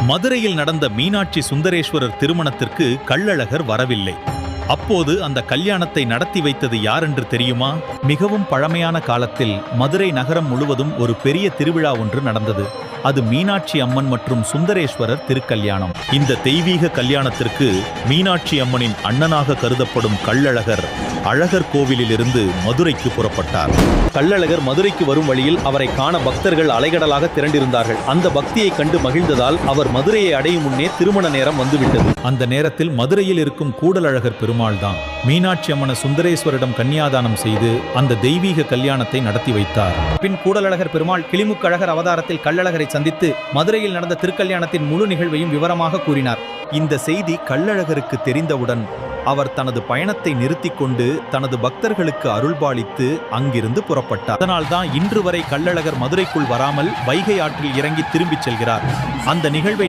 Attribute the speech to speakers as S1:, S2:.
S1: மதுரையில் நடந்த மீனாட்சி சுந்தரேஸ்வரர் திருமணத்திற்கு கள்ளழகர் வரவில்லை. அப்போது அந்த கல்யாணத்தை நடத்தி வைத்தது யாரென்று தெரியுமா? மிகவும் பழமையான காலத்தில் மதுரை நகரம் முழுவதும் ஒரு பெரிய திருவிழா ஒன்று நடந்தது. அது மீனாட்சி அம்மன் மற்றும் சுந்தரேஸ்வரர் திருக்கல்யாணம். இந்த தெய்வீக கல்யாணத்திற்கு மீனாட்சி அம்மனின் அண்ணனாக கருதப்படும் கள்ளழகர் அழகர் கோவிலிலிருந்து மதுரைக்கு புறப்பட்டார்.
S2: கள்ளழகர் மதுரைக்கு வரும் வழியில் அவரை காண பக்தர்கள் அலைகடலாக திரண்டிருந்தார்கள். அந்த பக்தியை கண்டு மகிழ்ந்ததால் அவர் மதுரையை அடையும் முன்னே திருமண நேரம் வந்துவிட்டது.
S1: அந்த நேரத்தில் மதுரையில் இருக்கும் கூடலழகர் பெருமாள் தான் மீனாட்சி அம்மனை சுந்தரேஸ்வரிடம் கன்னியாதானம் செய்து அந்த தெய்வீக கல்யாணத்தை நடத்தி வைத்தார்.
S2: பின் கூடலழகர் பெருமாள் கிளிமுக்கழகர் அவதாரத்தில் கள்ளழகரை சந்தித்து மதுரையில் நடந்த திருக்கல்யாணத்தின் முழு நிகழ்வையும் விவரமாக கூறினார்.
S1: இந்த செய்தி கள்ளழகருக்கு தெரிந்தவுடன் அவர் தனது பயணத்தை நிறுத்திக் கொண்டு தனது பக்தர்களுக்கு அருள்பாலித்து அங்கிருந்து புறப்பட்டார். அதனால்தான் இன்று வரை கள்ளழகர் மதுரைக்குள் வராமல் வைகை ஆற்றில் இறங்கி திரும்பிச் செல்கிறார். அந்த நிகழ்வை